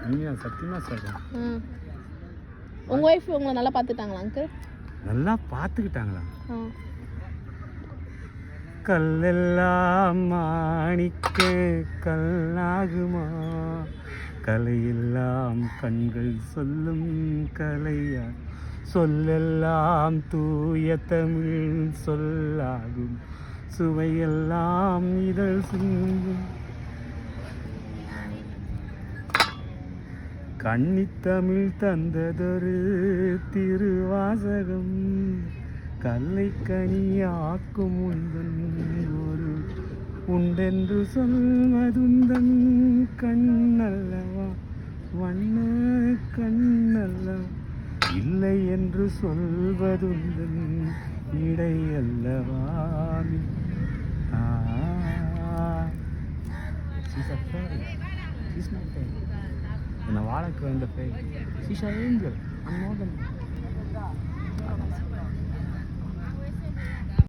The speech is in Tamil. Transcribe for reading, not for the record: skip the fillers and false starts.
உண்மையாக சத்தியமாக சொல்கிறேன். உங்கள் ஒய்ஃப் உங்களை நல்லா பார்த்துட்டாங்களா அங்கிள்? நல்லா பார்த்துக்கிட்டாங்களா? ஆ. கல்லெல்லாம் மாணிக்க கல்லாகுமா, கலையெல்லாம் கண்கள் சொல்லும் கலையா, சொல்லெல்லாம் தூய தமிழ் சொல்லாகும், சுவையெல்லாம் இதழ் சிந்தும் கன்னித்தமிழ் தந்ததொரு திருவாசகம், கல்லை கனியாக்கும் உந்தன் ஒரு உண்டென்று சொல்வதுந்தன் கண்ணல்லவா, வண்ண கண்ணல்லவா, இல்லை என்று சொல்வதுந்தன் இடை அல்லவா. என்னை வாழக்கு வந்த பேய் சீஷா ஏஞ்சல்.